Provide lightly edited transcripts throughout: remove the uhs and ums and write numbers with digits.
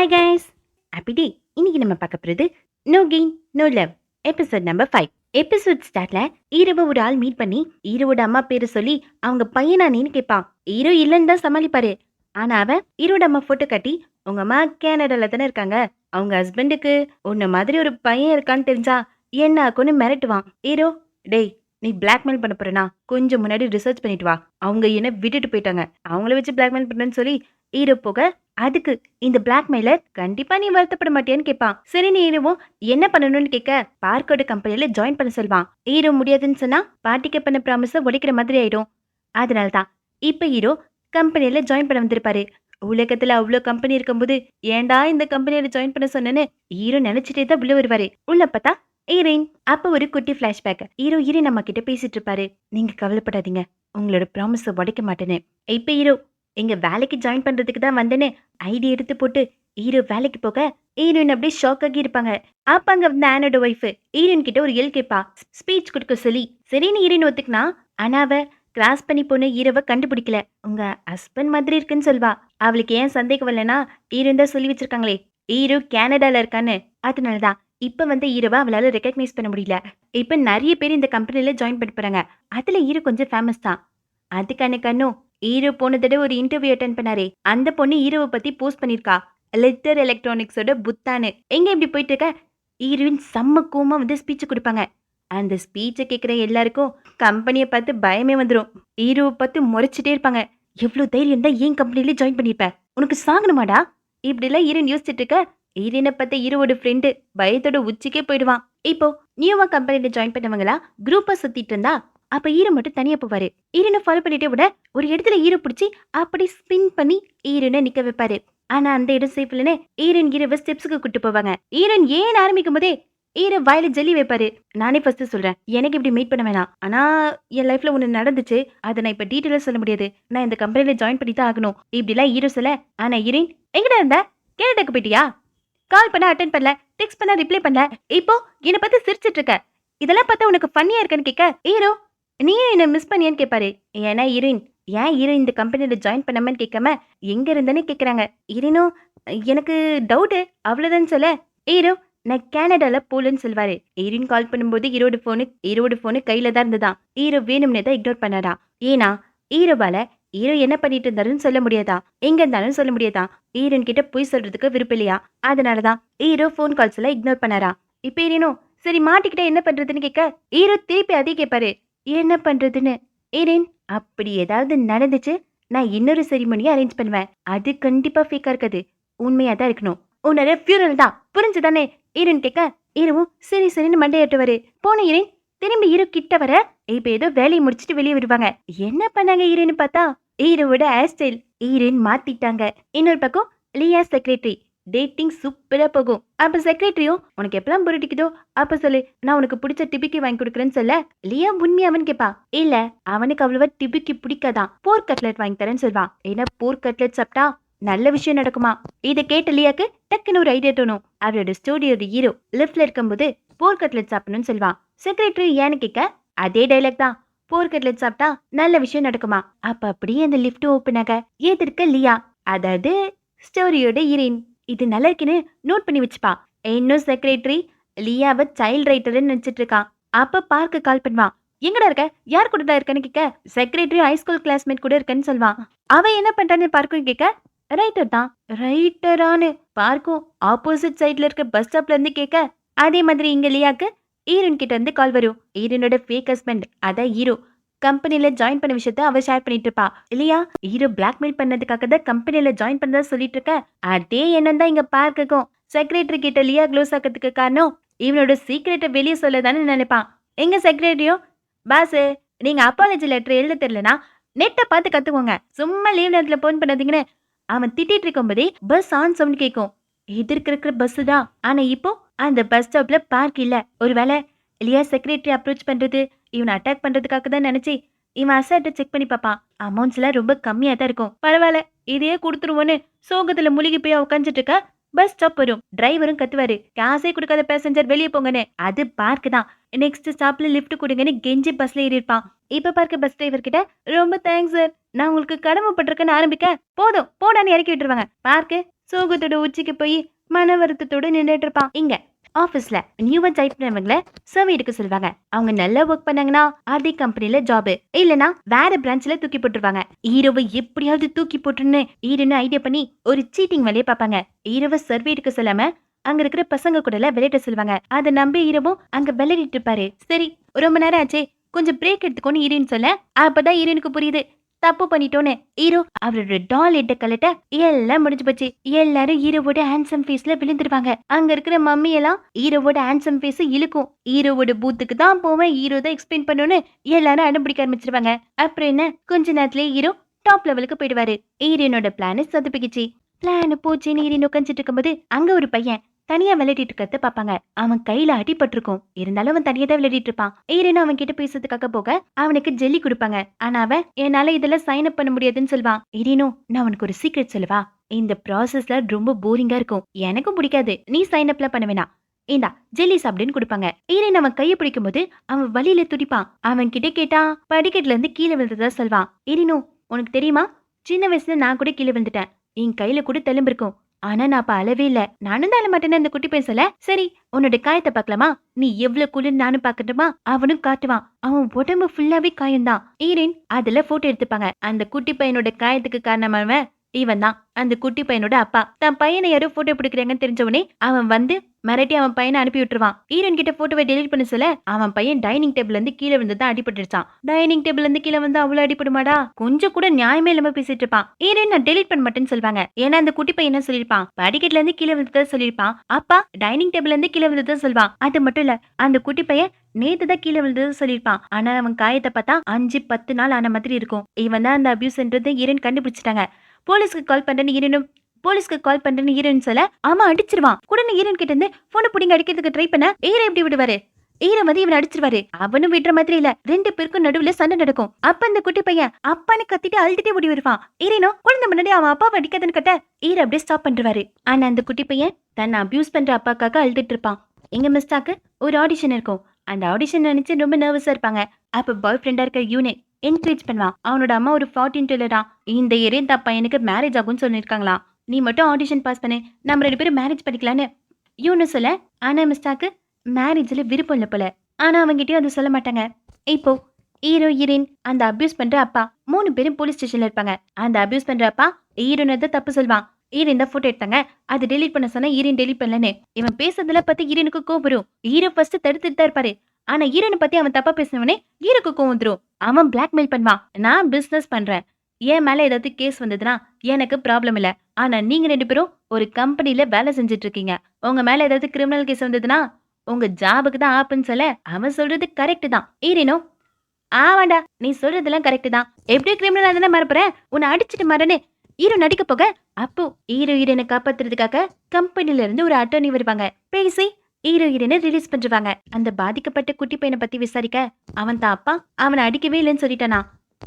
Hi guys, happy day. இன்னைக்கு நம்ம பார்க்க போகிறது no gain no love episode number 5. எபிசோட் ஸ்டார்ட்ல ஹீரோவை ஒரு ஆள் மீட் பண்ணி ஹீரோட அம்மா பேரை சொல்லி அவங்க பையனானேன்னு கேட்பான். ஹீரோ இல்லைன்னு தான் சமாளிப்பாரு. ஆனா அவன் ஹீரோட அம்மா போட்டோ காட்டி உங்க அம்மா கேனடால தானே இருக்காங்க, அவங்க ஹஸ்பண்டுக்கு உன்ன மாதிரி ஒரு பையன் இருக்கான்னு தெரிஞ்சா என்ன ஆக்குன்னு மிரட்டுவான். ஹீரோ, டேய் நீ பிளாக்மெயில் பண்ண போறேனா கொஞ்சம் முன்னாடி ரிசர்ச் பண்ணிட்டு வா, அவங்க என்ன விட்டுட்டு போயிட்டாங்க, அவங்கள வச்சு பிளாக்மெயில் பண்ணுன்னு சொல்லி ஹீரோ போக அதுக்கு இந்த பிளாக்மெயிலர் கண்டிப்பா நீ வருத்தப்பட மாட்டியான்னு கேட்பான். சரி நீ ஹீரோவும் என்ன பண்ணணும்னு கேட்க பார்க்கோட கம்பெனில ஜாயின் பண்ண சொல்வான். ஹீரோ முடியாதுன்னு சொன்னா பார்ட்டிக்கு பண்ண ப்ராமிஸ உடைக்கிற மாதிரி ஆயிடும். அதனாலதான் இப்ப ஹீரோ கம்பெனில ஜாயின் பண்ண வந்திருப்பாரு. உலகத்துல அவ்வளவு கம்பெனி இருக்கும்போது ஏன்டா இந்த கம்பெனியில ஜாயின் பண்ண சொன்னேன்னு ஹீரோ நினைச்சிட்டே தான் உள்ள வருவாரு. உள்ள பார்த்தா ஹீரோயின். அப்ப ஒரு குட்டி பிளாஷ்பேக். ஹீரோயின் நம்ம கிட்ட பேசிட்டு இருப்பாரு. நீங்க கவலைப்படாதீங்க, உங்களோட ப்ராமிஸ உடைக்க மாட்டேன்னு. இப்ப ஹீரோ எங்க வேலைக்கு ஜாயின் பண்றதுக்கு தான் வந்தேன்னு ஐடி எடுத்து போட்டு ஹீரோ வேலைக்கு போக ஹீரோயின் அப்படியே ஷாக் ஆகி இருப்பாங்க. அப்ப அங்க வந்து ஆனோட ஒய்ஃப் ஹீரோயின் கிட்ட ஒரு எல் கேப்பா, ஸ்பீச் கொடுக்க சொல்லி. சரின்னு ஹீரோயின் ஒத்துக்கினா. ஆனா அவ கிராஸ் பண்ணி போன ஹீரோவை கண்டுபிடிக்கல. உங்க ஹஸ்பண்ட் மாதிரி இருக்குன்னு சொல்வா. அவளுக்கு ஏன் சந்தேகம் வரலன்னா ஹீரோயின் தான் சொல்லி வச்சிருக்காங்களே ஹீரோ கனடால இருக்கான்னு. அதனாலதான் இப்ப வந்து ஹீரோவை அவளால ரெக்கக்னைஸ் பண்ண முடியல. இப்ப நிறைய பேர் இந்த கம்பெனில ஜாயின் பண்ண போறாங்க. அதுல ஹீரோ கொஞ்சம் ஃபேமஸ் தான். அதுக்கான கண்ணும் ஹீரோ போன தடவை ஒரு இன்டர்வியூ அட்டன் பண்ணாரே, அந்த பொண்ணு ஹீரோவை பத்தி போஸ்ட் பண்ணிருக்கா. லெட்டர் எலக்ட்ரானிக்ஸோட புத்தானு. எங்க இப்படி போயிட்டு இருக்க? ஹீரோயின் செம்ம கோமா வந்து ஸ்பீச் கொடுப்பாங்க. அந்த ஸ்பீச்சை கேட்குற எல்லாருக்கும் கம்பெனியை பார்த்து பயமே வந்துடும். ஹீரோவை பார்த்து முறைச்சிட்டே இருப்பாங்க. எவ்வளவு தைரியம் தான் ஏன் கம்பெனில ஜாயின் பண்ணிருப்ப, உனக்கு சாகணுமாடா? இப்படிலாம் ஹீரோயின் யோசிச்சுட்டு இருக்க ஹீரோயினை பார்த்த ஹீரோவோட ஃப்ரெண்டு பயத்தோட உச்சிக்கே போயிடுவான். இப்போ நியூவா கம்பெனில ஜாயின் பண்ணவங்களா குரூப்பா சுத்திட்டு இருந்தா அப்ப ஹீரோ மட்டும் தனியா போவாரு. ஹீரோனை ஃபாலோ பண்ணிட்டே விட ஒரு இடத்துல ஹீரோ பிடிச்சி அப்படி ஸ்பின் பண்ணி ஹீரோனை நிக்க வைப்பாரு. ஆனா அந்த இடம் சேஃப் இல்லைன்னு ஹீரோயின் ஹீரோவை ஸ்டெப்ஸுக்கு கூட்டு போவாங்க. ஹீரோயின் ஏன் ஆரம்பிக்கும் போதே ஹீரோ வாயில ஜெல்லி வைப்பாரு. நானே ஃபர்ஸ்ட் சொல்றேன், எனக்கு இப்படி மீட் பண்ண வேணாம். ஆனா என் லைஃப்ல ஒண்ணு நடந்துச்சு, அதை நான் இப்ப டீட்டெயிலா சொல்ல முடியாது. நான் இந்த கம்பெனில ஜாயின் பண்ணி தான் ஆகணும் இப்படிலாம் ஹீரோ சொல்ல. ஆனா ஹீரோயின் எங்கடா இருந்த, கேரடாக்கு போயிட்டியா? கால் பண்ண அட்டென்ட் பண்ணல, டெக்ஸ்ட் பண்ண ரிப்ளை பண்ணல, இப்போ என்னை பார்த்து சிரிச்சிட்டு இருக்க. இதெல்லாம் பார்த்தா உனக்கு ஃபன்னியா இருக்குன்னு கேட்க ஹீரோ நீயும் என்ன மிஸ் பண்ணியான்னு கேட்பாரு. ஏன்னா ஹீரோயின் ஏன் ஹீரோ இந்த கம்பெனில ஜாயின் பண்ணாமன்னு கேட்காம எங்க இருந்தேன்னு கேட்குறாங்க. ஹீரோனும் எனக்கு டவுட்டு அவ்வளோதான் சொல்ல ஹீரோ நான் கனடால போலன்னு சொல்வாரு. ஹீரோயின் கால் பண்ணும்போது ஹீரோட போனு கையில தான் இருந்ததான். ஹீரோ வேணும்னே தான் இக்னோர் பண்ணாரா. ஏன்னா ஹீரோவால ஹீரோ என்ன பண்ணிட்டு இருந்தாருன்னு சொல்ல முடியாதா, எங்க இருந்தாலும் சொல்ல முடியாதா. ஹீரோயின் கிட்ட போய் சொல்றதுக்கு விருப்பம் இல்லையா. அதனாலதான் ஹீரோ ஃபோன் கால்ஸ் எல்லாம் இக்னோர் பண்ணாரா. இப்ப ஹீரோனும் சரி மாட்டிக்கிட்ட என்ன பண்றதுன்னு கேட்க ஹீரோ திருப்பி அதே கேட்பாரு, என்ன பண்றதுன்னு. ஏரேன் அப்படி ஏதாவது நடந்துச்சு நான் இன்னொரு செரிமோனியை அரேஞ்ச் பண்ணுவேன். அது கண்டிப்பா ஃபேக்கா இருக்காது, உண்மையா தான் இருக்கணும். உன்னோட ஃபியூரல் தான், புரிஞ்சுதானே? ஈரன் கேட்க ஹீரோவும் சரி சரின்னு மண்டையாட்டுவாரு. போன ஈரன் திரும்பி ஹீரோ கிட்ட வர இப்ப ஏதோ வேலையை முடிச்சுட்டு வெளியே வருவாங்க. என்ன பண்ணாங்க ஹீரோன்னு பார்த்தா ஹீரோவோட ஹேர் ஸ்டைல் ஹீரோயின் மாத்திட்டாங்க. இன்னொரு பக்கம் லியா செக்ரட்டரி டேட்டிங் சூப்பரா போகும். அப்ப செக்ரட்டரியும் உனக்கு எப்பெல்லாம் புரிட்டிக்குதோ அப்ப சொல்லு, நான் உனக்கு பிடிச்ச டிபிக்கி வாங்கி கொடுக்குறேன்னு சொல்ல லியா உண்மையாவன் கேப்பா. இல்ல அவனுக்கு அவ்வளவா டிபிக்கி பிடிக்காதான், போர் கட்லெட் வாங்கி தரேன்னு சொல்வான். ஏன்னா போர் கட்லெட் சாப்பிட்டா நல்ல விஷயம் நடக்குமா. இதை கேட்ட லியாக்கு டக்குன்னு ஒரு ஐடியா தோணும். அவரோட ஸ்டூடியோட ஹீரோ லிஃப்ட்ல இருக்கும்போது போர் கட்லெட் சாப்பிடணும்னு சொல்வான். செக்ரட்டரி ஏன்னு கேட்க அதே டைலாக் தான், போர் கட்லெட் சாப்பிட்டா நல்ல விஷயம் நடக்குமா. அப்ப அப்படியே அந்த லிஃப்ட் ஓப்பன் ஆக எதிர்க்க லியா, அதாவது ஸ்டோரியோட ஹீரோயின். இது நல்லா இருக்குன்னு நோட் பண்ணி வச்சுப்பா. இன்னும் செக்ரட்டரி லியாவை சைல்ட் ரைட்டர்னு நினைச்சிட்டு இருக்கான். அப்ப பார்க்க கால் பண்ணுவான். எங்கடா இருக்க, யார் கூட இருக்கன்னு கேட்க செக்ரட்டரி ஹைஸ்கூல் கிளாஸ்மேட் கூட இருக்கன்னு சொல்வான். அவன் என்ன பண்றான்னு பார்க்கும் கேட்க ரைட்டர் தான். ரைட்டரானு பார்க்கும் ஆப்போசிட் சைட்ல இருக்க பஸ் ஸ்டாப்ல இருந்து கேட்க அதே மாதிரி இங்க லியாக்கு ஹீரோயின் கிட்ட இருந்து கால் வரும். ஹீரோனோட ஃபேக் ஹஸ்பண்ட் அதான் ஹீரோ கம்பெனில ஜாயின் பண்ண விஷயத்த அவ ஷேர் பண்ணிட்டு இருப்பா. இல்லையா ஹீரோ பிளாக்மெயில் பண்ணதுக்காக தான் கம்பெனில ஜாயின் பண்ணதா சொல்லிட்டு இருக்க. அதே எண்ணம் தான் இங்க பார்க்கும். செக்ரட்டரி கிட்ட லியா க்ளோஸ் ஆக்கிறதுக்கு காரணம் இவனோட சீக்கிரட்டை வெளியே சொல்லதானே நினைப்பான். எங்க செக்ரட்டரியோ பாஸ் நீங்க அப்பாலஜி லெட்டர் எழுத தெரியலனா நெட்டை பார்த்து கத்துக்கோங்க, சும்மா லீவ் நேரத்துல போன் பண்ணாதீங்கன்னு அவன் திட்டிட்டு இருக்கும்போதே பஸ் ஆன் சவுண்ட் கேட்கும். எதிர்க்க இருக்கிற பஸ் தான். ஆனா இப்போ அந்த பஸ் ஸ்டாப்ல பார்க் இல்ல. ஒருவேளை லியா செக்ரட்டரி அப்ரோச் பண்றது இவனை அட்டாக் பண்றதுக்காக தான் நினைச்சு இவன் அசட்டை செக் பண்ணி பார்ப்பான். அமௌண்ட்ஸ் எல்லாம் ரொம்ப கம்மியா தான் இருக்கும். பரவாயில்ல இதையே கொடுத்துருவோன்னு சோகத்துல முழுகி போய் உட்காந்துட்டு இருக்க பஸ் ஸ்டாப் வரும். டிரைவரும் கத்துவாரு, காசே கொடுக்காத பேசஞ்சர் வெளியே போங்கன்னு. அது பார்க் தான். நெக்ஸ்ட் ஸ்டாப்ல லிஃப்ட் கொடுங்கன்னு கெஞ்சி பஸ்ல ஏறி இருப்பான். இப்ப பார்க்க பஸ் டிரைவர் கிட்ட ரொம்ப தேங்க்ஸ் சார், நான் உங்களுக்கு கடமைப்பட்டிருக்கேன்னு ஆரம்பிக்க போதும் போடான்னு இறக்கி விட்டுருவாங்க. பார்க்கு சோகத்தோட உச்சிக்கு போய் மன வருத்தத்தோட நின்றுட்டு இருப்பான். இங்க ஆபீஸ்ல நியூவா ஜாயின் பண்ணவங்கள சர்வே எடுக்க சொல்லுவாங்க. அவங்க நல்லா ஒர்க் பண்ணாங்கன்னா அதே கம்பெனில ஜாப், இல்லனா வேற பிரான்ச்ல தூக்கி போட்டுருவாங்க. ஹீரோவை எப்படியாவது தூக்கி போட்டுன்னு ஹீரோன்னு ஐடியா பண்ணி ஒரு சீட்டிங் வேலையை பார்ப்பாங்க. ஹீரோவை சர்வே எடுக்க சொல்லாம அங்க இருக்கிற பசங்க கூட விளையாட சொல்லுவாங்க. அதை நம்பி ஹீரோவும் அங்க விளையாடிட்டு இருப்பாரு. சரி ரொம்ப நேரம் ஆச்சு, கொஞ்சம் பிரேக் எடுத்துக்கோன்னு ஹீரோன்னு சொல்ல, அப்பதான் ஹீரோனுக்கு புரியுது தப்பு பண்ணிட்டோன்னு. ஹீரோ அவரோட டால் எட்ட கலட்ட எல்லாம் முடிஞ்சு போச்சு. எல்லாரும் ஹீரோவோட ஹேண்ட்ஸம் ஃபேஸ்ல விழுந்துருவாங்க. அங்க இருக்கிற மம்மி எல்லாம் ஹீரோவோட ஹேண்ட்ஸம் ஃபேஸ் இழுக்கும். ஹீரோவோட பூத்துக்கு தான் போவேன், ஹீரோ தான் எக்ஸ்பிளைன் பண்ணணும்னு எல்லாரும் அடம்பிடிக்க ஆரம்பிச்சிருவாங்க. அப்புறம் என்ன, கொஞ்ச நேரத்திலேயே ஹீரோ டாப் லெவலுக்கு போயிடுவாரு. ஹீரோனோட பிளான் சொதப்பிக்கிச்சு. பிளான் போச்சுன்னு ஹீரோன் உட்காந்துட்டு இருக்கும்போது அங்க ஒரு பையன் தனியா விளையாடிட்டு இருக்கிறத பாப்பாங்க. அவன் கையில அடிபட்டிருக்கும். இருந்தாலும் அவன் தனியா தான் விளையாடிட்டு இருப்பான். ஹீரோன் அவன் கிட்ட பேசுறதுக்காக போக அவனுக்கு ஜெல்லி கொடுப்பாங்க. ஆனா அவன் என்னால இதெல்லாம் சைன் அப் பண்ண முடியாதுன்னு சொல்வான். ஹீரோனும் நான் உனக்கு ஒரு சீக்ரெட் சொல்லவா, இந்த ப்ராசஸ்ல ரொம்ப போரிங்கா இருக்கும், எனக்கும் பிடிக்காது, நீ சைன் அப்லாம் பண்ண வேணாம், இந்தா ஜெல்லி சாப்பிடுன்னு கொடுப்பாங்க. ஹீரோன் அவன் கையை பிடிக்கும் போது அவன் வலியில துடிப்பான். அவன் கிட்ட கேட்டா படிக்கட்டுல இருந்து கீழே விழுந்ததா சொல்வான். ஹீரோனும் உனக்கு தெரியுமா, சின்ன வயசுல நான் கூட கீழே விழுந்துட்டேன், என் கையில கூட தழும்பு இருக்கும், ஆனா நான் அப்ப அளவே இல்ல, நானும் தான் மாட்டேன்னு அந்த குட்டி பையன் சொல்ல, சரி உன்னோட காயத்தை பாக்கலாமா, நீ எவ்வளவு குளிர் நானும் பாக்கட்டுமா, அவனும் காட்டுவான். அவன் உடம்பு ஃபுல்லாவே காயம்தான். ஹீரோயின் அதுல போட்டோ எடுத்துப்பாங்க. அந்த குட்டி பையனோட காயத்துக்கு காரணமானவன் இவன் தான், அந்த குட்டி பையனோட அப்பா. தன் பையனை யாரோ போட்டோ பிடிக்கிறாங்கன்னு தெரிஞ்ச உடனே அவன் வந்து மிரட்டி அவன் பையனை அனுப்பி விட்டுருவான். ஹீரோயின் கிட்ட போட்டோவை டெலிட் பண்ண சொல்ல அவன் பையன் டைனிங் டேபிள்ல இருந்து கீழே வந்து தான் அடிபட்டுருச்சான். டைனிங் டேபிள்ல இருந்து கீழே வந்து அவ்வளவு அடிபடுமாடா, கொஞ்சம் கூட நியாயமே இல்லாம பேசிட்டு இருப்பான். ஹீரோயின் நான் டெலிட் பண்ண மாட்டேன்னு சொல்லுவாங்க. ஏன்னா அந்த குட்டி பையன் என்ன சொல்லிருப்பான், படிக்கட்டுல இருந்து கீழே வந்ததா சொல்லிருப்பான், அப்பா டைனிங் டேபிள்ல இருந்து கீழே வந்ததா சொல்வான். அது மட்டும் இல்ல, அந்த குட்டி பையன் நேத்து தான் கீழே விழுந்தது சொல்லிருப்பான். ஆனா அவன் காயத்தை பார்த்தா 5-10 நாள் ஆன மாதிரி இருக்கும். இவன் தான் அந்த அபியூஸ்ன்றது ஹீரோயின் கண்டுபிடிச்சிட்டாங்க. போலீஸ்க்கு கால் பண்றேன்னு ஹீரோயின் சொல்ல ஆமா அடிச்சிருவான். உடனே ஹீரோயின் கிட்ட இருந்து போனை புடிங்க அடிக்கிறதுக்கு ட்ரை பண்ண ஹீரோ எப்படி விடுவாரு, ஹீரோ வந்து இவன் அடிச்சிருவாரு. அவனும் விடுற மாதிரி இல்ல, 2 பேருக்கும் நடுவுல சண்டை நடக்கும். அப்ப அந்த குட்டி பையன் அப்பான்னு கத்திட்டு அழுதுட்டே ஓடி வருவான். ஹீரோனும் குழந்தை முன்னாடி அவன் அப்பாவை அடிக்காதுன்னு கட்ட ஹீரோ அப்படியே ஸ்டாப் பண்ணிடுவாரு. ஆனா அந்த குட்டி பையன் தன்னை அபியூஸ் பண்ற அப்பாக்காக அழுதுட்டு இருப்பான். எங்க மிஸ்டாக்கு ஒரு ஆடிஷன் இருக்கும். அந்த ஆடிஷன் நினைச்சு ரொம்ப நர்வஸா இருப்பாங்க. அப்ப பாய் ஃப்ரெண்டா இருக்க யூனிட் என்கரேஜ் பண்ணுவான். அவனோட அம்மா ஒரு 14 டெய்லரா, இந்த ஏரியா தான் பையனுக்கு மேரேஜ் ஆகும்னு சொல்லியிருக்காங்களாம், நீ மட்டும் ஆடிஷன் பாஸ் பண்ணு, நம்ம 2 பேரும் மேரேஜ் பண்ணிக்கலான்னு யூனு சொல்ல. ஆனா மிஸ்டாக்கு மேரேஜ்ல விருப்பம் இல்லை போல. ஆனா அவங்ககிட்டயும் அதை சொல்ல மாட்டாங்க. இப்போ ஹீரோ ஹீரோயின் அந்த அபியூஸ் பண்ற அப்பா 3 பேரும் போலீஸ் ஸ்டேஷன்ல இருப்பாங்க. அந்த அபியூஸ் பண்ற அப்பா ஹீரோனை தான் தப்பு சொல்வான். ஹீரோயின் தான் போட்டோ எடுத்தாங்க, அதை டெலீட் பண்ண சொன்னா ஹீரோயின் டெலீட் பண்ணலன்னு. இவன் பேசுறதுல பத்தி ஹீரோனுக்கு கோவம் வரும். ஹீரோ ஃபர்ஸ்ட் தடுத்துட்டு தான் இருப்பாரு. ஆனா ஹீரோனை பத்தி அவன் தப்பா பேசினவனே ஹீரோக்கு கோவம் வந்துரும். அவன் பிளாக்மெயில் பண்ணுவான். நான் பிசினஸ் பண்றேன், என் மேல ஏதாவது கேஸ் வந்ததுன்னா எனக்கு ப்ராப்ளம் இல்ல, ஆனா நீங்க 2 பேரும் ஒரு கம்பெனில வேலை செஞ்சுட்டு இருக்கீங்க, உங்க மேல ஏதாவது கிரிமினல் கேஸ் வந்ததுன்னா உங்க ஜாபுக்கு தான் ஆப்புன்னு சொல்ல அவன் சொல்றது கரெக்ட் தான். ஹீரோனோ ஆமாண்டா நீ சொல்றதெல்லாம் கரெக்ட் தான், எப்படி கிரிமினல் தானே மறப்புறேன், உன்னை அடிச்சுட்டு மறன்னு ஹீரோ நடிக்க போக அப்போ ஹீரோயினை காப்பாத்துறதுக்காக கம்பெனில இருந்து ஒரு அட்டர்னி வருவாங்க. பேசி ஹீரோயினை ரிலீஸ் பண்ணிருவாங்க. அந்த பாதிக்கப்பட்ட குட்டி பையனை பத்தி விசாரிக்க அவன் தான் அப்பா அவனை அடிக்கவே இல்லைன்னு சொல்லிட்டானா.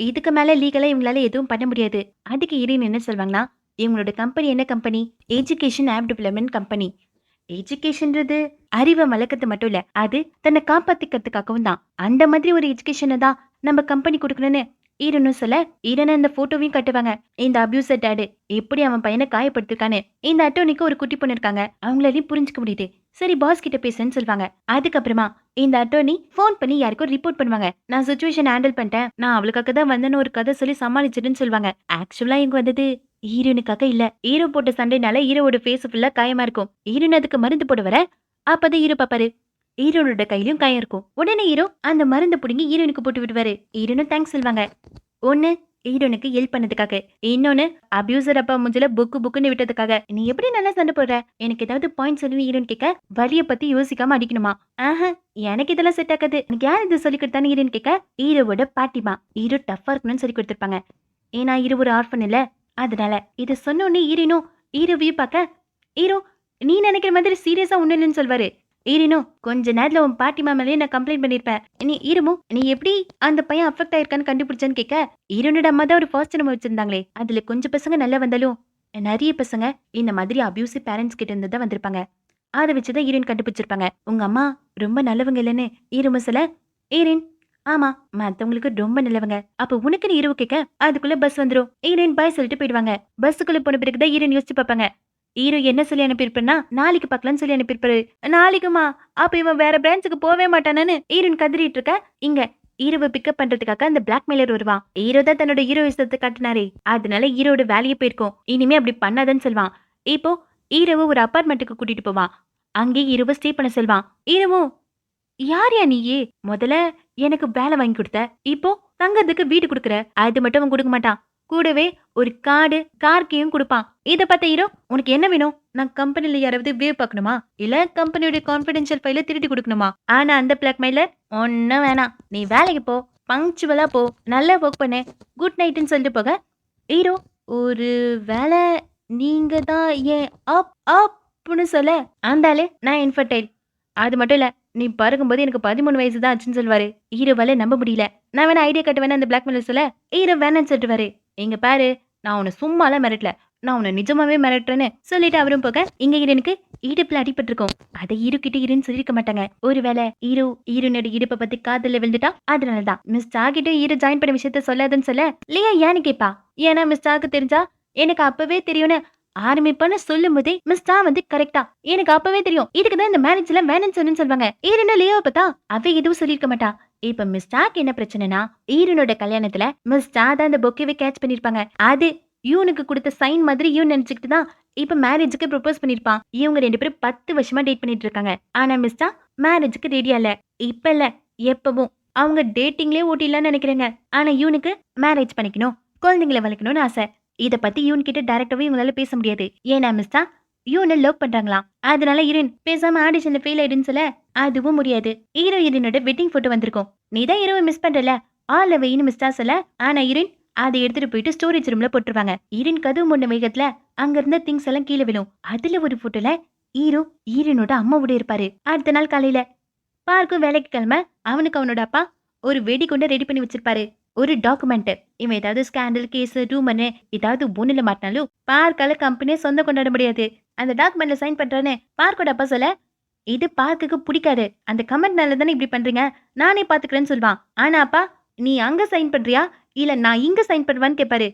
இதுக்கு மேல லீகலா இவங்களால எதுவும் பண்ண முடியாது. அதுக்கு ஹீரோயின் என்ன சொல்வாங்கன்னா, இவங்களோட கம்பெனி என்ன company, education app development company. எஜுகேஷன்றது அறிவை வளர்க்கறது மட்டும் இல்ல, அது தன்னை காப்பாத்திக்கிறதுக்காகவும் தான். அந்த மாதிரி ஒரு எஜுகேஷனை தான் நம்ம கம்பெனி கொடுக்கணும்னு ஹீரோன்னு சொல்ல, ஹீரோனை இந்த போட்டோவையும் கட்டுவாங்க. இந்த அபியூசர் டாடு எப்படி அவன் பையனை காயப்படுத்திருக்கான்னு. இந்த அட்டோனிக்கு ஒரு குட்டி பொண்ணு இருக்காங்க, அவங்களாலையும் புரிஞ்சுக்க முடியுது. சரி பாஸ் கிட்ட பேசுன்னு சொல்லுவாங்க. அதுக்கப்புறமா இந்த அட்டோனி போன் பண்ணி யாருக்கும் ரிப்போர்ட் பண்ணுவாங்க. நான் சிச்சுவேஷன் ஹேண்டில் பண்ணிட்டேன், நான் அவளுக்காக தான் வந்தேன்னு ஒரு கதை சொல்லி சமாளிச்சிடுன்னு சொல்லுவாங்க. ஆக்சுவலா இங்க வந்தது ஹீரோனுக்காக இல்ல. ஹீரோ போட்ட சண்டைனால ஹீரோவோட ஃபேஸ் ஃபுல்லா காயமா இருக்கும். ஹீரோன் அதுக்கு மருந்து போட வர அப்பதான் ஹீரோ பாப்பாரு ஹீரோனோட கையிலும் காயம் இருக்கும். உடனே ஹீரோ அந்த மருந்து புடுங்கி ஹீரோனுக்கு போட்டு விடுவாரு. ஹீரோனும் தேங்க்ஸ் சொல்லுவாங்க. ஒண்ணு ஹீரோனுக்கு ஹெல்ப் பண்ணதுக்காக, இன்னொன்னு அபியூசர் அப்பா முஞ்சில புக்குன்னு விட்டதுக்காக. நீ எப்படி நல்லா சண்டை போடுற, எனக்கு ஏதாவது பாயிண்ட் சொல்லி ஹீரோன் கேட்க வலிய பத்தி யோசிக்காம அடிக்கணுமா. ஆஹா எனக்கு இதெல்லாம் செட் ஆகாது, எனக்கு யார் இது சொல்லி கொடுத்தான்னு ஹீரோன் கேட்க ஹீரோவோட பாட்டிமா ஹீரோ டஃபா இருக்கணும்னு சொல்லி கொடுத்துருப்பாங்க. ஏன்னா ஹீரோ ஒரு ஆர்ஃபன் இல்ல, அதனால இதை சொன்ன உடனே ஹீரோனும் ஹீரோவையும் பார்க்க, ஹீரோ நீ நினைக்கிற மாதிரி சீரியஸா ஒண்ணு இல்லைன்னு சொல்வாரு. ஹீரோனோ கொஞ்ச நேரத்துல உன் பாட்டிமா மேலேயே நான் கம்ப்ளைண்ட் பண்ணிருப்பேன், நீ ஹீரோமோ நீ எப்படி அந்த பையன் அஃபெக்ட் ஆயிருக்கான்னு கண்டுபிடிச்சான்னு கேட்க, ஹீரோனோட அம்மா தான் ஒரு ஃபர்ஸ்ட் நம்ம வச்சிருந்தாங்களே, அதுல கொஞ்சம் பசங்க நல்லா வந்தாலும் நிறைய பசங்க இந்த மாதிரி அபியூசிவ் பேரண்ட்ஸ் கிட்ட இருந்து தான் வந்திருப்பாங்க. அதை வச்சுதான் ஹீரோயின் கண்டுபிடிச்சிருப்பாங்க. உங்க அம்மா ரொம்ப நல்லவங்க இல்லைன்னு ஹீரோமோ சொல்ல, ஹீரோயின் ஆமா மத்தவங்களுக்கு ரொம்ப நல்லவங்க, அப்ப உனக்குன்னு ஹீரோ கேட்க அதுக்குள்ள பஸ் வந்துடும். ஹீரோயின் பாய் சொல்லிட்டு போயிடுவாங்க. பஸ்ஸுக்குள்ள போன பிறகுதான் ஹீரோயின் யோசிச்சு பார்ப்பாங்க, ஹீரோ என்ன சொல்லி அனுப்பியிருப்பேன்னா நாளைக்கு பார்க்கலாம்னு சொல்லி அனுப்பியிருப்பாரு. நாளைக்குமா? அப்ப இவன் வேற பிரான்ச்சுக்கு போவே மாட்டானான்னு ஹீரோயின் கதறிட்டு இருக்க. இங்க ஹீரோவை பிக்கப் பண்றதுக்காக அந்த பிளாக்மெயிலர் வருவான். ஹீரோ தான் தன்னோட ஹீரோயிசத்தை காட்டினாரே, அதனால ஹீரோட வேலையே போயிருக்கும். இனிமே அப்படி பண்ணாதன்னு சொல்வான். இப்போ ஹீரோவை ஒரு அபார்ட்மெண்ட்டுக்கு கூட்டிட்டு போவான். அங்கே ஹீரோவை ஸ்டே பண்ண சொல்வான். ஹீரோவும் யார்யா நீயே? முதல்ல எனக்கு வேலை வாங்கி கொடுத்த, இப்போ தங்கறதுக்கு வீடு குடுக்குற. அது மட்டும் அவன் கொடுக்க மாட்டான், கூடவே ஒரு கார் கீயும் கொடுப்பான். இத பார்த்த ஹீரோ, உனக்கு என்ன வேணும்? நான் கம்பெனில யாராவது வேவ் பார்க்கணுமா, இல்ல கம்பெனியோட கான்ஃபிடென்ஷியல் ஃபைல திருடி கொடுக்கணுமா? ஆனா அந்த பிளாக்மெயிலர் ஒன்னும் வேணாம், நீ வேலைக்கு போ, பங்க்சுவலா போ, நல்லா ஒர்க் பண்ணு, குட் நைட்னு சொல்லிட்டு போக ஹீரோ ஒரு வேலை நீங்க தான் ஏன் அப் அப்னு சொல்ல அந்த ஆளு நான் இன்ஃபர்டைல், அது மட்டும் இல்ல நீ பறக்கும்போது எனக்கு 13 வயசு தான் ஆச்சுன்னு சொல்வாரு. ஹீரோவால நம்ப முடியல. நான் வேணா ஐடியா கட்டுவேன்னு அந்த பிளாக்மெயிலர் சொல்ல ஹீரோ வேணான்னு சொல்லிட்டுவாரு. இங்க பாரு, நான் உன்னை சும்மாலாம் மிரட்டல, நான் உன்னை நிஜமாவே மிரட்டுறேன்னு சொல்லிட்டு அவரும் போக இங்க ஹீரோனுக்கு இடுப்புல அடிபட்டிருக்கும். அதை ஹீரோ கிட்ட ஹீரோன்னு சொல்லிருக்க மாட்டாங்க. ஒருவேளை ஹீரோனோட இடுப்பை பத்தி காதல விழுந்துட்டா, அதனாலதான் மிஸ் கிட்ட ஹீரோ ஜாயின் பண்ண விஷயத்த சொல்லாதுன்னு சொல்ல லியா ஏன்னு கேப்பா. ஏன்னா மிஸ் தெரிஞ்சா எனக்கு அப்பவே தெரியும்னு ஆரம்பிப்பான்னு சொல்லும் போதே மிஸ் வந்து கரெக்டா எனக்கு அப்பவே தெரியும், இதுக்குதான் இந்த மேரேஜ் எல்லாம் வேணும்னு சொன்னு சொல்லுவாங்க. ஈரன லியோவை பார்த்தா அவ எதுவும் சொல்லிருக்க மாட்டா. இப்ப மிஸ் என்ன பிரச்சனைனா, ஈரனோட கல்யாணத்துல மிஸ் தான் அந்த பொக்கேவை கேட்ச் பண்ணிருப்பாங்க. அது யூனுக்கு கொடுத்த சைன் மாதிரி யூன் நினைச்சுக்கிட்டு தான் இப்ப மேரேஜுக்கு ப்ரொபோஸ் பண்ணிருப்பான். இவங்க 2 பேரும் 10 வருஷமா டேட் பண்ணிட்டு இருக்காங்க. ஆனா மிஸ் மேரேஜுக்கு ரெடியா இல்ல. இப்ப இல்ல, எப்பவும் அவங்க டேட்டிங்லயே ஓட்டிடலாம்னு நினைக்கிறேங்க. ஆனா யூனுக்கு மேரேஜ் பண்ணிக்கணும், குழந்தைங்களை வளர்க்கணும்னு ஆசை. இத பத்தி யூன் கிட்ட டைரக்டாவே இவங்களால பேச முடியாது. ஏன்னா மிஸ் யூனை லவ் பண்றாங்களாம். அதனால ஹீரோயின் பேசாம ஆடிஷன்ல ஃபெயில் ஆயிடுன்னு சொல்ல அதுவும் முடியாது. ஹீரோயினோட வெட்டிங் போட்டோ வந்திருக்கும். நீ தான் ஹீரோவை மிஸ் பண்றல, ஆல் வெயின்னு மிஸ்டா சொல்ல, ஆனா ஹீரோயின் அதை எடுத்துட்டு போயிட்டு ஸ்டோரேஜ் ரூம்ல போட்டுருவாங்க. ஹீரோயின் கதவு முன்ன வேகத்துல அங்க இருந்த திங்ஸ் எல்லாம் கீழே விழும். அதுல ஒரு போட்டோல ஹீரோயினோட அம்மாவோட இருப்பாரு. அடுத்த நாள் காலையில பார்க்கும் வேலைக்கு கிளம்ப அவனுக்கு அவனோட அப்பா ஒரு வெடி கொண்டு ரெடி பண்ணி வச்சிருப்பாரு. ஒரு டாக்குமெண்ட், இவன் ஏதாவது ஸ்கேண்டல் கேஸ் ரூமர்னு ஏதாவது ஒண்ணுல மாட்டினாலும் பார்க்கால கம்பெனியை சொந்தம் கொண்டாட முடியாது. அந்த டாக்குமெண்ட்ல சைன் பண்றேன்னு பார்க்கோட அப்பா சொல்ல இது பார்க்குக்கு பிடிக்காது. அந்த கமெண்ட்னால தானே இப்படி பண்றீங்க, நானே பாத்துக்கிறேன்னு சொல்லுவான். ஆனா அப்பா நீ அங்க சைன் பண்றியா இல்ல நான் இங்க சைன் பண்ணுவான்னு கேட்பாரு.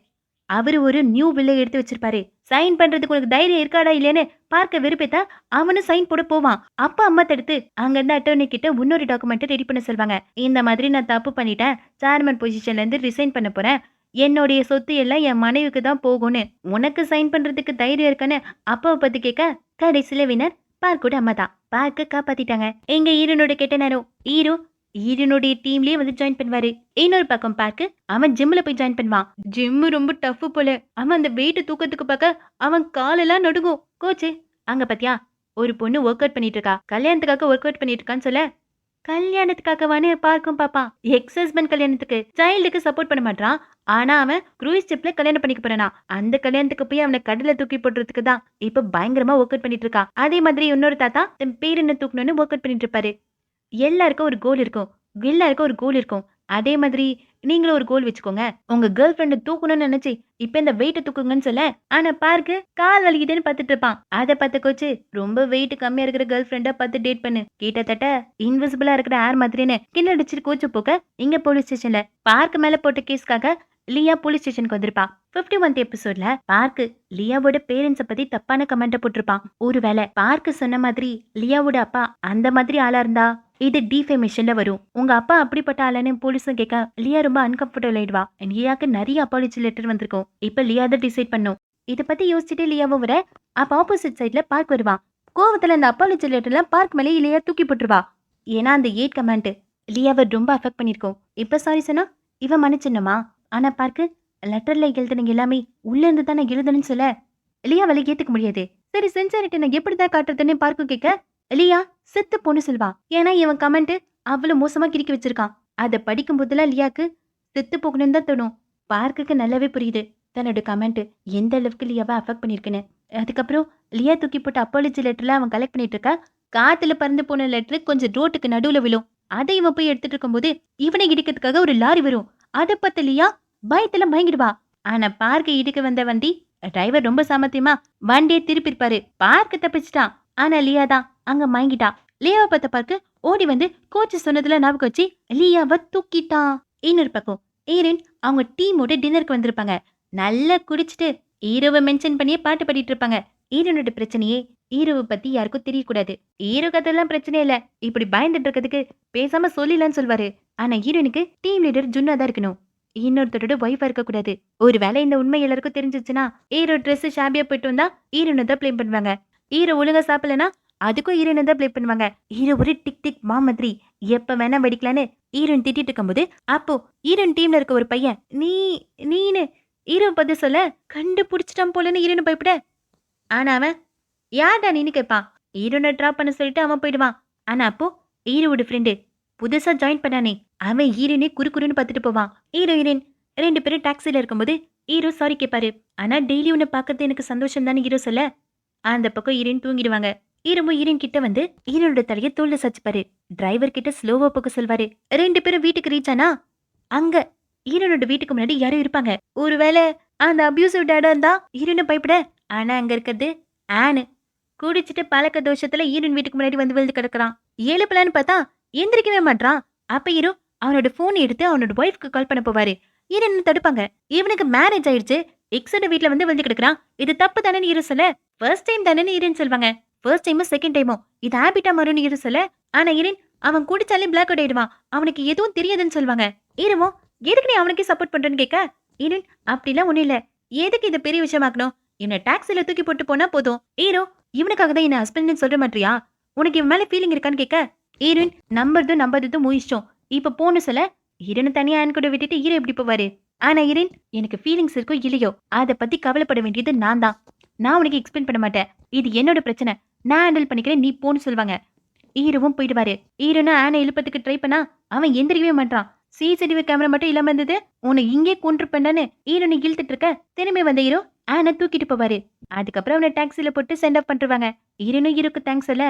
அவரு ஒரு நியூ வில்லை எடுத்து வச்சிருப்பாரு. சைன் பண்றதுக்கு உனக்கு தைரியம் இருக்காடா இல்லையான்னு பார்க்க வெறுப்பேத்தா அவனு சைன் போட போவான். அப்பா அம்மா தடுத்து அங்க இருந்த அட்டர்னி கிட்ட இன்னொரு டாக்குமெண்ட் ரெடி பண்ண சொல்வாங்க. இந்த மாதிரி நான் தப்பு பண்ணிட்டேன், சேர்மன் பொசிஷன்ல இருந்து ரிசைன் பண்ண போறேன், என்னுடைய சொத்து எல்லாம் என் மனைவிக்கு தான் போகும்னு உனக்கு சைன் பண்றதுக்கு தைரியம் இருக்கான்னு அப்பாவை பத்தி கேட்க கடைசியில வினர் பார்க்கோட அம்மா தான். பார்க்க காப்பாத்திட்டாங்க. எங்க ஹீரோனோட கெட்ட நேரம். ஈரனுடைய டீம்லயே வந்து ஜாயின் பண்ணுவாரு. இன்னொரு பக்கம் பார்க்க அவன் ஜிம்ல போய் ஜாயின் பண்ணுவான். ஜிம் ரொம்ப டஃப் போல. அவன் அந்த வெயிட் தூக்கத்துக்கு பார்க்க அவன் காலெல்லாம் நடுங்கும். கோச்சு அங்க பாத்தியா ஒரு பொண்ணு ஒர்க் அவுட் பண்ணிட்டு இருக்கா, கல்யாணத்துக்காக ஒர்க் அவுட் பண்ணிட்டு இருக்கான்னு சொல்ல கல்யாணத்துக்காகவானு பார்க்கும் பாப்பா. எக்ஸ் ஹஸ்பண்ட் கல்யாணத்துக்கு சைல்டுக்கு சப்போர்ட் பண்ண மாட்டான். ஆனா அவன் க்ரூயிஸ் ஷிப்ல கல்யாணம் பண்ணிக்க போறானா. அந்த கல்யாணத்துக்கு போய் அவனை கடல தூக்கி போடுறதுக்கு தான் இப்ப பயங்கரமா ஒர்க் அவுட் பண்ணிட்டு இருக்கா. அதே மாதிரி இன்னொரு தாத்தா தன் பேர் என்ன தூக்கணும்னு ஒர்க் அவுட் பண்ணிட்டு இருப்பாரு. எல்லாருக்கும் ஒரு கோல் இருக்கும். அதே மாதிரி நீங்களும் ஒரு கோல் வச்சுக்கோங்க. உங்க கேர்ள் ஃப்ரெண்ட் தூக்கணும்னு நினைச்சு இப்ப இந்த வெயிட்ட தூக்குங்கன்னு சொல்ல, ஆனா பார்க்கு கால் வலிக்குதுன்னு பார்த்துட்டு இருப்பான். அதை பார்த்த கோச்சு ரொம்ப வெயிட் கம்மியா இருக்கிற கேர்ள் ஃப்ரெண்டா பார்த்து டேட் பண்ணு, கிட்டத்தட்ட இன்விசிபிளா இருக்கிற ஏர் மாதிரின்னு கிண்ண அடிச்சிட்டு கோச்சு போக்க இங்க போலீஸ் ஸ்டேஷன்ல பார்க் மேல போட்ட கேஸ்க்காக லியா போலீஸ் ஸ்டேஷனுக்கு வந்திருப்பா. 51th எபிசோட்ல பார்க்கு லியாவோட பேரண்ட்ஸ பத்தி தப்பான கமெண்ட போட்டிருப்பான். ஒருவேளை பார்க்கு சொன்ன மாதிரி லியாவோட அப்பா அந்த மாதிரி ஆளா இருந்தா இது டிஃபேமேஷன்ல வரும். உங்க அப்பா அப்படிப்பட்ட ஆளான்னு போலீஸும் கேட்க லியா ரொம்ப அன்கம்ஃபர்டபிள் ஆயிடுவா. லியாக்கு நிறைய அப்பாலஜி லெட்டர் வந்திருக்கும். இப்ப லியா தான் டிசைட் பண்ணும். இத பத்தி யோசிச்சுட்டு லியாவும் வர அப்ப ஆப்போசிட் சைட்ல பார்க் வருவான். கோவத்துல அந்த அப்பாலஜி லெட்டர்லாம் பார்க் மேலே லியா தூக்கி போட்டுருவா. ஏன்னா அந்த 8 கமெண்ட் லியாவை ரொம்ப அஃபெக்ட் பண்ணிருக்கோம். இப்ப சாரி சொன்னா இவன் மன்னிச்சிடணுமா? ஆனா பார்க்கு லெட்டர்ல எழுதுனீங்க எல்லாமே உள்ள இருந்து தானே எழுதணும்னு சொல்ல லியாவால ஏத்துக்க முடியாது. சரி சின்சியரிட்டி நான் எப்படிதான் காட்டுறதுன்னு பார்க்க கேட்க லியா செத்து பொண்ணு சொல்வா. ஏன்னா இவன் கமெண்ட் அவ்வளவு மோசமா கிறுக்கி வச்சிருக்கான். அதை படிக்கும் போதெல்லாம் லியாக்கு செத்து போகணும்னு தான் தோணும். பார்க்குக்கு நல்லாவே புரியுது தன்னோட கமெண்ட் எந்த அளவுக்கு லியாவை அஃபெக்ட் பண்ணிருக்குன்னு. அதுக்கப்புறம் லியா தூக்கி போட்ட அப்பாலஜி லெட்டர்ல அவன் கலெக்ட் பண்ணிட்டு இருக்கா. காத்துல பறந்து போன லெட்டர் கொஞ்சம் ரோட்டுக்கு நடுவுல விழும். அதை இவன் போய் எடுத்துட்டு இருக்கும்போது இவனை இடிக்கிறதுக்காக ஒரு லாரி வரும். அதை பார்த்து லியா பயத்துல மயங்கிடுவா. ஆனா பார்க்க இடிக்க வந்த வண்டி டிரைவர் ரொம்ப சாமர்த்தியமா வண்டியை திருப்பிருப்பாரு. பார்க்க தப்பிச்சிட்டான். ஆனா லியா தான் அங்க மயங்கிட்டான். லியாவை பார்த்த பார்க்க ஓடி வந்து கோச்சு சொன்னதுல ஞாபகம் வச்சு லியாவை தூக்கிட்டான். இன்னொரு பக்கம் ஈரன் அவங்க டீமோட டின்னருக்கு வந்திருப்பாங்க. நல்லா குடிச்சிட்டு ஹீரோவை மென்ஷன் பண்ணியே பாட்டு பாடிட்டு இருப்பாங்க. ஹீரோனோட பிரச்சனையே ஹீரோவை பத்தி யாருக்கும் தெரியக்கூடாது. ஹீரோக்கு அதெல்லாம் பிரச்சனை இல்ல. இப்படி பயந்துட்டு இருக்கிறதுக்கு பேசாம சொல்லிடலாம்னு சொல்வாரு. ஆனா ஹீரோனுக்கு டீம் லீடர் ஜுன்னா தான் இருக்கணும். இன்னொருத்தரோட ஒய்ஃபா இருக்கக்கூடாது. ஒருவேளை இந்த உண்மை எல்லாருக்கும் தெரிஞ்சிச்சுன்னா ஹீரோ ட்ரெஸ் ஷாபியா போயிட்டு வந்தா ஹீரோனை தான் ப்ளேம் பண்ணுவாங்க. ஹீரோ ஒழுங்கா சாப்பிடலனா அதுக்கும் ஹீரோனை தான் ப்ளேம் பண்ணுவாங்க. ஹீரோ ஒரு டிக் டிக் மாதிரி எப்ப வேணா வெடிக்கலான்னு ஹீரோன் திட்டிட்டு இருக்கும்போது அப்போ ஹீரோன் டீம்ல இருக்க ஒரு பையன் நீனு ஹீரோ பத்தி சொல்ல கண்டுபிடிச்சிட்டான் போலன்னு ஹீரோனு பயப்பட. ஆனா அவன் யார்டா நீனு கேட்பான். ஹீரோனை ட்ராப் பண்ண சொல்லிட்டு அவன் போயிடுவான். ஆனா அப்போ ஹீரோவோட ஃப்ரெண்டு புதுசா ஜாயின் பண்ணானே அவன் ஹீரோனே குறுன்னு பார்த்துட்டு போவான். ஹீரோயின் 2 பேரும் டாக்ஸில இருக்கும்போது ஹீரோ சாரி கேட்பாரு. ஆனா டெய்லி உன்னை பார்க்கறது எனக்கு சந்தோஷம் தானே ஹீரோ சொல்ல. அந்த பக்கம் ஹீரோயின் தூங்கிடுவாங்க. ஹீரோவும் ஹீரோயின் கிட்ட வந்து ஹீரோனோட தலையை தோல்ல சச்சுப்பாரு. டிரைவர் கிட்ட ஸ்லோவா போக சொல்வாரு. 2 பேரும் வீட்டுக்கு ரீச் ஆனா அங்க ஹீரோனோட வீட்டுக்கு முன்னாடி யாரும் இருப்பாங்க. ஒருவேளை அந்த அபியூசிவ் டேடா இருந்தா ஹீரோனை பயப்பட. ஆனா அங்க இருக்கிறது ஆனு. குடிச்சிட்டு பழக்க தோஷத்துல ஹீரோயின் வீட்டுக்கு முன்னாடி வந்து விழுந்து கிடக்குறான். எழுப்பலான்னு பார்த்தா எந்திரிக்கவே மாட்டான். அப்ப ஹீரோ அவனோட போன் எடுத்து அவனோட ஒய்ஃப்க்கு கால் பண்ண போவாரு. ஹீரோயின் தடுப்பாங்க. இவனுக்கு மேரேஜ் ஆயிடுச்சு, எக்ஸோட வீட்ல வந்து விழுந்து கிடக்குறான், இது தப்பு தானே ஹீரோ சொல்ல. ஃபர்ஸ்ட் டைம் தானே ஹீரோன்னு சொல்வாங்க. ஃபர்ஸ்ட் டைமும் செகண்ட் டைமும் இது ஹேபிட்டா மாறும்னு ஹீரோ சொல்ல. ஆனா ஹீரோயின் அவன் குடிச்சாலே பிளாக் அவுட் ஆயிடுவான், அவனுக்கு எதுவும் தெரியாதுன்னு சொல்வாங்க. ஹீரோவும் எதுக்கு நீ அவனுக்கே சப்போர்ட் பண்றேன்னு கேட்க ஹீரோயின் அப்படிலாம் ஒண்ணும் இல்ல, எதுக்கு இதை பெரிய விஷயமாக்கணும், என்ன டாக்ஸில தூக்கி போட்டு போனா போதும். ஹீரோ இவனுக்காக தான் என்ன ஹஸ்பண்ட்னு சொல்ற மாட்டியா, உனக்கு இவன் மேல ஃபீலிங் இருக்கான்னு கேட்க ஹீரோயின் நம்புறதும் முயற்சிச்சோம். இப்ப போன்னு சொல்ல ஹீரோனை தனியா ஆன் கூட விட்டுட்டு ஹீரோ எப்படி போவாரு. ஆனா ஹீரோயின் எனக்கு ஃபீலிங்ஸ் இருக்கோ இல்லையோ அதை பத்தி கவலைப்பட வேண்டியது நான் தான். நான் உனக்கு எக்ஸ்பிளைன் பண்ண மாட்டேன், இது என்னோட பிரச்சனை, நான் ஹேண்டில் பண்ணிக்கிறேன், நீ போன்னு சொல்லுவாங்க. ஹீரோவும் போயிடுவாரு. ஹீரோனா ஆனை எழுப்பத்துக்கு ட்ரை பண்ணா அவன் எந்திரிக்கவே மாட்டான். சிசிடிவி கேமரா மட்டும் இல்லாம இருந்தது, உன்னை இங்கே கொண்டிருப்பேன்னு ஹீரோனை இழுத்துட்டு இருக்க திரும்பி வந்த ஹீரோ ஆனை தூக்கிட்டு போவாரு. அதுக்கப்புறம் அவனை டாக்ஸில போட்டு சென்ட் ஆஃப் பண்ணிருவாங்க. ஹீரோனும் ஹீரோக்கு தேங்க்ஸ் சொல்ல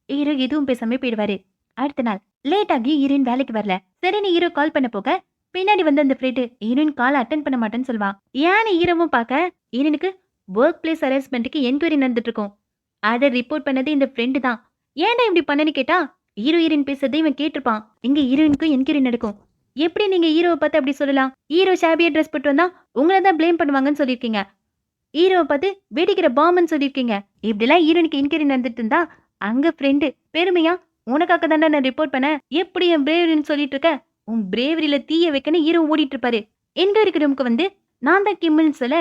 ஹீரோ எதுவும் பேசாம போயிடுவாரு. அடுத்த நாள் லேட் ஆகி ஹீரோயின் வேலைக்கு வரல. சரின்னு ஹீரோ கால் பண்ண போக பின்னாடி வந்து அந்த ஃப்ரெண்டு ஹீரோயின் கால் அட்டன் பண்ண மாட்டேன்னு சொல்லுவான். ஏன்னு ஹீரோவும் பார்க்க ஹீரோனுக்கு ஒர்க் பிளேஸ் ஹராஸ்மெண்ட்டுக்கு என்கொயரி நடந்துட்டு இருக்கும். அதை ரிப்போர்ட் பண்ணது இந்த ஃப்ரெண்டு தான். ஏன்டா இப்படி பண்ணனு கேட்டா ஹீரோயின் பேசுறதை இவன் கேட்டிருப்பான். இங்க ஹீரோயினுக்கும் என்கொயரி நடக்கும். எப்படி நீங்க ஹீரோவை பார்த்து அப்படி சொல்லலாம், ஹீரோ ஷாபியா ட்ரெஸ் போட்டு வந்தா உங்களை தான் ப்ளேம் பண்ணுவாங்கன்னு சொல்லியிருக்கீங்க, ஹீரோவை பார்த்து வெடிக்கிற பாம்புன்னு சொல்லியிருக்கீங்க, இப்படிலாம் ஹீரோனுக்கு என்கொயரி நடந்துட்டு இருந்தா அங்க ஃப்ரெண்டு பெருமையா உனக்காக தானே நான் ரிப்போர்ட் பண்ண, எப்படி என் பிரேவரின்னு சொல்லிட்டு இருக்க, உன் பிரேவரியில தீய வைக்கன்னு ஹீரோ ஓடிட்டு இருப்பாரு. என்கொயரிக்கு ரூமுக்கு வந்து நான் தான் கிம்முன்னு சொல்ல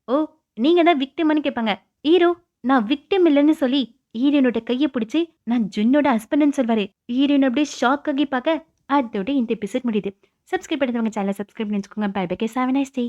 ஓ நீங்க தான் விக்டிம்னு கேட்பாங்க. ஹீரோ நான் விக்டிம் இல்லைன்னு சொல்லி ஹீரோனோட கையை பிடிச்சி நான் ஜுன்னோட ஹஸ்பண்ட்னு சொல்வாரு. ஹீரோயின் அப்படியே ஷாக் ஆகி பார்க்க அதோட இந்த எபிசோட் முடியுது. சப்ஸ்கிரைப் பண்ணுறவங்க சேனலை சப்ஸ்கிரைப் பண்ணிச்சுக்கோங்க. Bye bye, have a nice day.